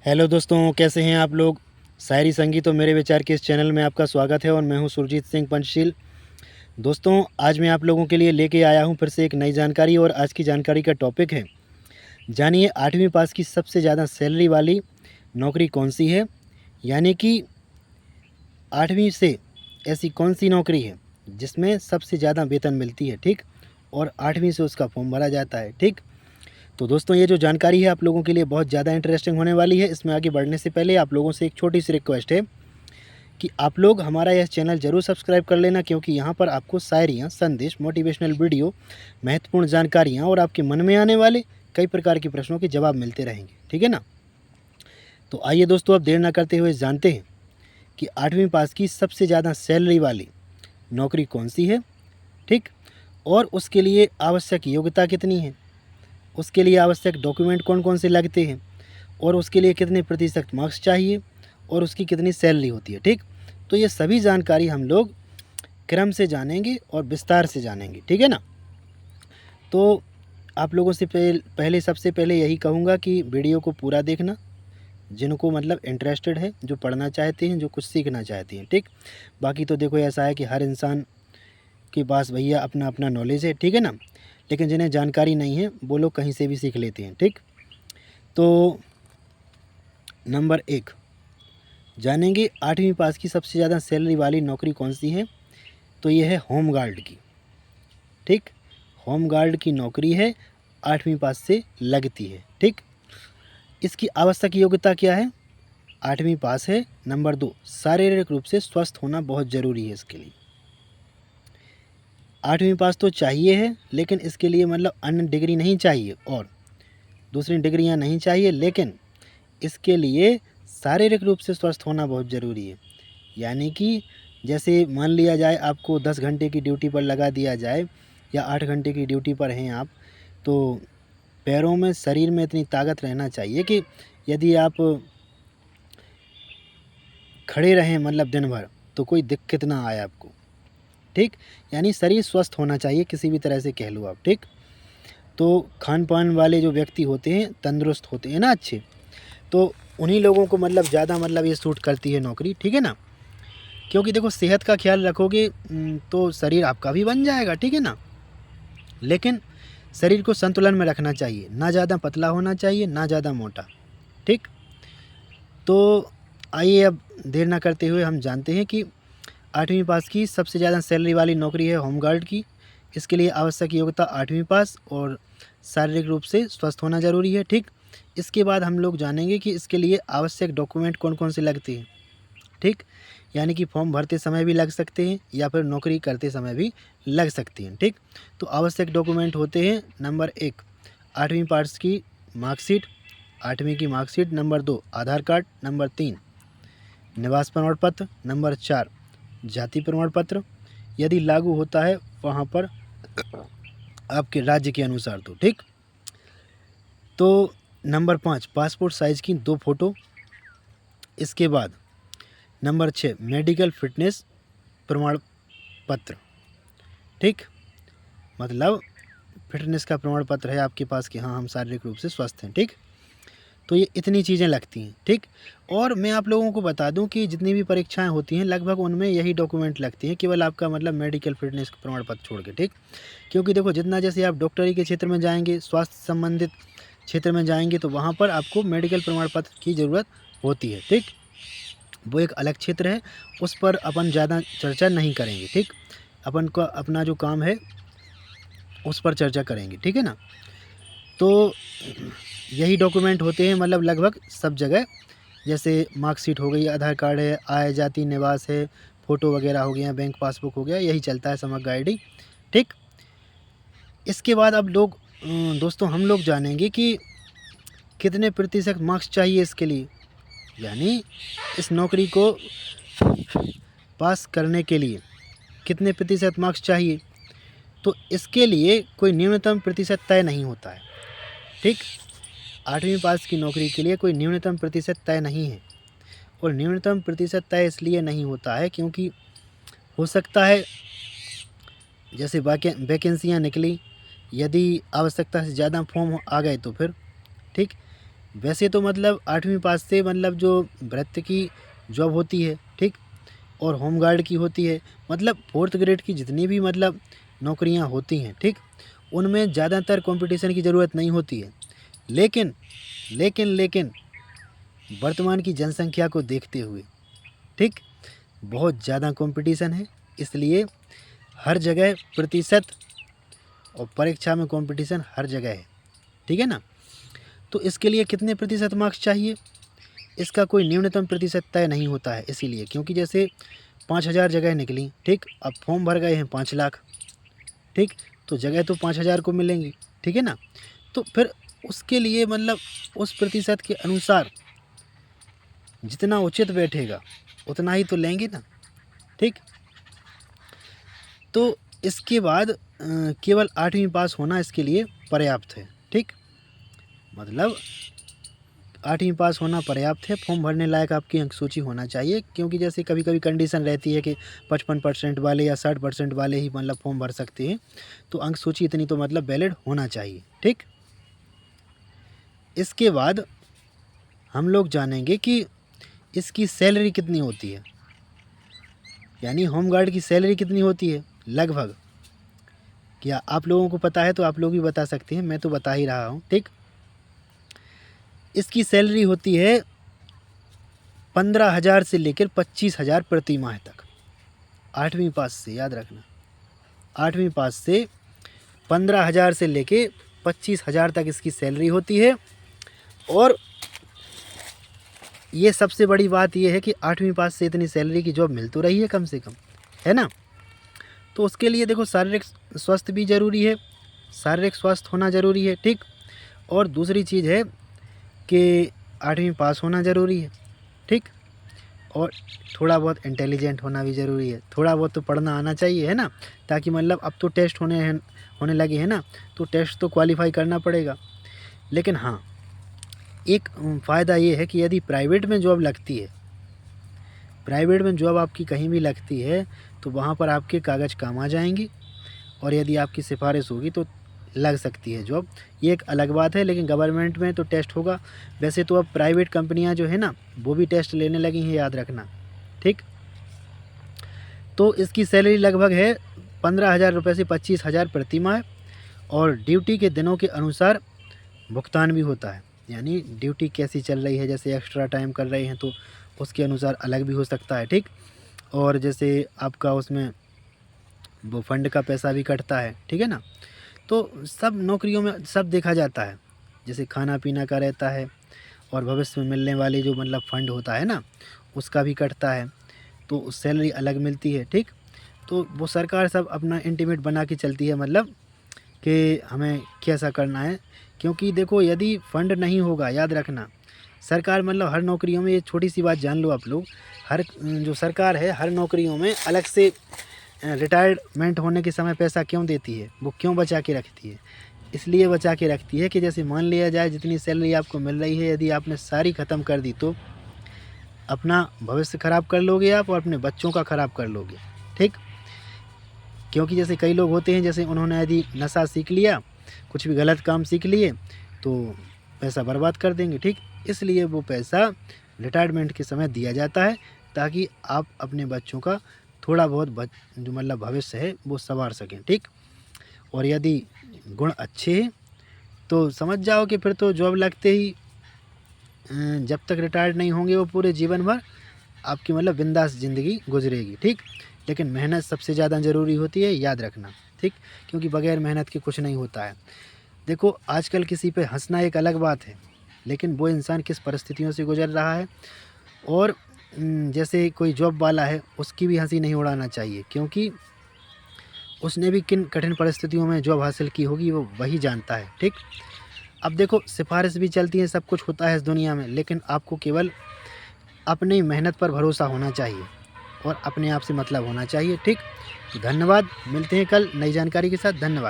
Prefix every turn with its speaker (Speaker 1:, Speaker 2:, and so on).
Speaker 1: Hello दोस्तों, कैसे हैं आप लोग। शायरी संगीत और मेरे विचार के इस चैनल में आपका स्वागत है और मैं हूं सुरजीत सिंह पंचशील। दोस्तों, आज मैं आप लोगों के लिए लेके आया हूं फिर से एक नई जानकारी और आज की जानकारी का टॉपिक है, जानिए 8वीं पास की सबसे ज़्यादा सैलरी वाली नौकरी कौन सी है। यानी कि 8वीं से ऐसी कौन सी नौकरी है जिसमें सबसे ज़्यादा वेतन मिलती है, ठीक, और 8वीं से उसका फॉर्म भरा जाता है, ठीक। तो दोस्तों, ये जो जानकारी है आप लोगों के लिए बहुत ज़्यादा इंटरेस्टिंग होने वाली है। इसमें आगे बढ़ने से पहले आप लोगों से एक छोटी सी रिक्वेस्ट है कि आप लोग हमारा यह चैनल ज़रूर सब्सक्राइब कर लेना, क्योंकि यहाँ पर आपको शायरियाँ, संदेश, मोटिवेशनल वीडियो, महत्वपूर्ण जानकारियाँ और आपके मन में आने वाले कई प्रकार के प्रश्नों के जवाब मिलते रहेंगे, ठीक है ना। तो आइए दोस्तों, अब देर ना करते हुए जानते हैं कि 8वीं पास की सबसे ज़्यादा सैलरी वाली नौकरी कौन सी है, ठीक, और उसके लिए आवश्यक योग्यता कितनी है, उसके लिए आवश्यक डॉक्यूमेंट कौन कौन से लगते हैं, और उसके लिए कितने प्रतिशत मार्क्स चाहिए, और उसकी कितनी सैलरी होती है, ठीक। तो ये सभी जानकारी हम लोग क्रम से जानेंगे और विस्तार से जानेंगे, ठीक है ना। तो आप लोगों से पहले सबसे पहले यही कहूँगा कि वीडियो को पूरा देखना, जिनको मतलब इंटरेस्टेड है, जो पढ़ना चाहते हैं, जो कुछ सीखना चाहते हैं, ठीक। बाकी तो देखो, ऐसा है कि हर इंसान के पास भैया अपना अपना नॉलेज है, ठीक है ना, लेकिन जिन्हें जानकारी नहीं है वो लोग कहीं से भी सीख लेते हैं, ठीक। तो नंबर 1 जानेंगे 8वीं पास की सबसे ज़्यादा सैलरी वाली नौकरी कौन सी है। तो ये है होम गार्ड की, ठीक। होम गार्ड की नौकरी है, 8वीं पास से लगती है, ठीक। इसकी आवश्यक योग्यता क्या है, 8वीं पास है। नंबर 2, शारीरिक रूप से स्वस्थ होना बहुत ज़रूरी है इसके लिए। 8वीं पास तो चाहिए है, लेकिन इसके लिए मतलब अन्य डिग्री नहीं चाहिए और दूसरी डिग्रियां नहीं चाहिए, लेकिन इसके लिए शारीरिक रूप से स्वस्थ होना बहुत ज़रूरी है। यानी कि जैसे मान लिया जाए आपको 10 घंटे की ड्यूटी पर लगा दिया जाए या 8 घंटे की ड्यूटी पर हैं आप, तो पैरों में, शरीर में इतनी ताकत रहना चाहिए कि यदि आप खड़े रहें मतलब दिन भर, तो कोई दिक्कत ना आए आपको, ठीक। यानी शरीर स्वस्थ होना चाहिए, किसी भी तरह से कह लो आप, ठीक। तो खान पान वाले जो व्यक्ति होते हैं, तंदुरुस्त होते हैं ना, अच्छे, तो उन्हीं लोगों को मतलब ज़्यादा मतलब ये सूट करती है नौकरी, ठीक है ना। क्योंकि देखो, सेहत का ख्याल रखोगे तो शरीर आपका भी बन जाएगा, ठीक है ना। लेकिन शरीर को संतुलन में रखना चाहिए, ना ज़्यादा पतला होना चाहिए, ना ज़्यादा मोटा, ठीक। तो आइए अब देर ना करते हुए हम जानते हैं कि 8वीं पास की सबसे ज़्यादा सैलरी वाली नौकरी है होमगार्ड की। इसके लिए आवश्यक योग्यता 8वीं पास और शारीरिक रूप से स्वस्थ होना ज़रूरी है, ठीक। इसके बाद हम लोग जानेंगे कि इसके लिए आवश्यक डॉक्यूमेंट कौन कौन से लगते हैं, ठीक। यानी कि फॉर्म भरते समय भी लग सकते हैं या फिर नौकरी करते समय भी लग सकती हैं, ठीक। तो आवश्यक डॉक्यूमेंट होते हैं, नंबर 1 8वीं पास की मार्कशीट, 8वीं की मार्कशीट। नंबर 2 आधार कार्ड। नंबर 3 निवास प्रमाण पत्र। नंबर 4 जाति प्रमाण पत्र, यदि लागू होता है वहाँ पर आपके राज्य के अनुसार, तो ठीक। तो नंबर 5 पासपोर्ट साइज़ की 2 फ़ोटो। इसके बाद नंबर 6 मेडिकल फिटनेस प्रमाण पत्र, ठीक। मतलब फिटनेस का प्रमाण पत्र है आपके पास कि हाँ, हम शारीरिक रूप से स्वस्थ हैं, ठीक। तो ये इतनी चीज़ें लगती हैं, ठीक। और मैं आप लोगों को बता दूं कि जितनी भी परीक्षाएं होती हैं लगभग उनमें यही डॉक्यूमेंट लगती हैं, केवल आपका मतलब मेडिकल फिटनेस प्रमाण पत्र छोड़ के, ठीक। क्योंकि देखो, जितना जैसे आप डॉक्टरी के क्षेत्र में जाएंगे, स्वास्थ्य संबंधित क्षेत्र में जाएंगे, तो वहाँ पर आपको मेडिकल प्रमाण पत्र की ज़रूरत होती है, ठीक। वो एक अलग क्षेत्र है, उस पर अपन ज़्यादा चर्चा नहीं करेंगे, ठीक। अपन का अपना जो काम है उस पर चर्चा करेंगे, ठीक है ना। तो यही डॉक्यूमेंट होते हैं मतलब लगभग सब जगह, जैसे मार्कशीट हो गई, आधार कार्ड है, आय जाति निवास है, फ़ोटो वगैरह हो गया, बैंक पासबुक हो गया, यही चलता है समग्र आईडी, ठीक। इसके बाद अब लोग दोस्तों हम लोग जानेंगे कि कितने प्रतिशत मार्क्स चाहिए इसके लिए, यानी इस नौकरी को पास करने के लिए कितने प्रतिशत मार्क्स चाहिए। तो इसके लिए कोई न्यूनतम प्रतिशत तय नहीं होता है, ठीक। 8वीं पास की नौकरी के लिए कोई न्यूनतम प्रतिशत तय नहीं है, और न्यूनतम प्रतिशत तय इसलिए नहीं होता है क्योंकि हो सकता है जैसे वैकेंसियाँ निकली, यदि आवश्यकता से ज़्यादा फॉर्म आ गए तो फिर, ठीक। वैसे तो मतलब 8वीं पास से मतलब जो वृत्ति की जॉब होती है, ठीक, और होमगार्ड की होती है, मतलब 4th ग्रेड की जितनी भी मतलब नौकरियां होती हैं, ठीक, उनमें ज़्यादातर कंपटीशन की ज़रूरत नहीं होती है। लेकिन लेकिन लेकिन वर्तमान की जनसंख्या को देखते हुए, ठीक, बहुत ज़्यादा कंपटीशन है, इसलिए हर जगह प्रतिशत और परीक्षा में कंपटीशन हर जगह है, ठीक है ना। तो इसके लिए कितने प्रतिशत मार्क्स चाहिए, इसका कोई न्यूनतम प्रतिशत तय नहीं होता है, इसीलिए क्योंकि जैसे 5,000 जगह निकली, ठीक, अब फॉर्म भर गए हैं 5 लाख, ठीक, तो जगह तो 5,000 को मिलेंगी, ठीक है ना। तो फिर उसके लिए मतलब उस प्रतिशत के अनुसार जितना उचित बैठेगा उतना ही तो लेंगे ना, ठीक। तो इसके बाद केवल 8वीं पास होना इसके लिए पर्याप्त है, ठीक, मतलब 8वीं पास होना पर्याप्त है। फॉर्म भरने लायक आपकी अंक सूची होना चाहिए, क्योंकि जैसे कभी कभी कंडीशन रहती है कि 55% वाले या 60% वाले ही मतलब फॉर्म भर सकते हैं, तो अंक सूची इतनी तो मतलब वैलिड होना चाहिए, ठीक। इसके बाद हम लोग जानेंगे कि इसकी सैलरी कितनी होती है, यानी होमगार्ड की सैलरी कितनी होती है लगभग। क्या आप लोगों को पता है तो आप लोग भी बता सकते हैं, मैं तो बता ही रहा हूँ, ठीक। इसकी सैलरी होती है 15,000 से लेकर 25,000 प्रति माह तक। 8वीं पास से, याद रखना, 8वीं पास से 15,000 से लेके 25,000 तक इसकी सैलरी होती है। और ये सबसे बड़ी बात ये है कि 8वीं पास से इतनी सैलरी की जॉब मिल तो रही है कम से कम, है ना। तो उसके लिए देखो शारीरिक स्वास्थ्य भी ज़रूरी है, शारीरिक स्वास्थ्य होना ज़रूरी है, ठीक। और दूसरी चीज़ है कि 8वीं पास होना ज़रूरी है, ठीक, और थोड़ा बहुत इंटेलिजेंट होना भी ज़रूरी है, थोड़ा बहुत तो पढ़ना आना चाहिए, है ना, ताकि मतलब अब तो टेस्ट होने लगे हैं ना, तो टेस्ट तो क्वालिफाई करना पड़ेगा। लेकिन हाँ, एक फ़ायदा ये है कि यदि प्राइवेट में जॉब लगती है, प्राइवेट में जॉब आपकी कहीं भी लगती है, तो वहाँ पर आपके कागज़ काम आ जाएंगे, और यदि आपकी सिफारिश होगी तो लग सकती है जॉब, ये एक अलग बात है। लेकिन गवर्नमेंट में तो टेस्ट होगा। वैसे तो अब प्राइवेट कंपनियां जो है ना, वो भी टेस्ट लेने लगी हैं, याद रखना, ठीक। तो इसकी सैलरी लगभग है 15,000 रुपये से 25,000 प्रति माह, और ड्यूटी के दिनों के अनुसार भुगतान भी होता है, यानी ड्यूटी कैसी चल रही है, जैसे एक्स्ट्रा टाइम कर रहे हैं तो उसके अनुसार अलग भी हो सकता है, ठीक। और जैसे आपका उसमें वो फंड का पैसा भी कटता है, ठीक है ना। तो सब नौकरियों में सब देखा जाता है, जैसे खाना पीना का रहता है, और भविष्य में मिलने वाली जो मतलब फ़ंड होता है ना, उसका भी कटता है, तो सैलरी अलग मिलती है, ठीक। तो वो सरकार सब अपना इंटीमेट बना के चलती है, मतलब कि हमें कैसा करना है। क्योंकि देखो यदि फ़ंड नहीं होगा, याद रखना, सरकार मतलब हर नौकरियों में, ये छोटी सी बात जान लो आप लोग, हर जो सरकार है हर नौकरियों में अलग से रिटायरमेंट होने के समय पैसा क्यों देती है, वो क्यों बचा के रखती है, इसलिए बचा के रखती है कि जैसे मान लिया जाए जितनी सैलरी आपको मिल रही है, यदि आपने सारी ख़त्म कर दी तो अपना भविष्य ख़राब कर लोगे आप, और अपने बच्चों का ख़राब कर लोगे, ठीक। क्योंकि जैसे कई लोग होते हैं, जैसे उन्होंने यदि नशा सीख लिया, कुछ भी गलत काम सीख लिए, तो पैसा बर्बाद कर देंगे, ठीक। इसलिए वो पैसा रिटायरमेंट के समय दिया जाता है, ताकि आप अपने बच्चों का थोड़ा बहुत जो मतलब भविष्य है वो संवार सकें, ठीक। और यदि गुण अच्छे हैं तो समझ जाओ कि फिर तो जॉब लगते ही जब तक रिटायर्ड नहीं होंगे वो पूरे जीवन भर आपकी मतलब बिंदास ज़िंदगी गुजरेगी, ठीक। लेकिन मेहनत सबसे ज़्यादा ज़रूरी होती है, याद रखना, ठीक, क्योंकि बगैर मेहनत के कुछ नहीं होता है। देखो आजकल किसी पे हंसना एक अलग बात है, लेकिन वो इंसान किस परिस्थितियों से गुजर रहा है, और जैसे कोई जॉब वाला है उसकी भी हंसी नहीं उड़ाना चाहिए, क्योंकि उसने भी किन कठिन परिस्थितियों में जॉब हासिल की होगी वो वही जानता है, ठीक। अब देखो सिफारिश भी चलती है, सब कुछ होता है इस दुनिया में, लेकिन आपको केवल अपनी मेहनत पर भरोसा होना चाहिए और अपने आप से मतलब होना चाहिए, ठीक। धन्यवाद, मिलते हैं कल नई जानकारी के साथ, धन्यवाद।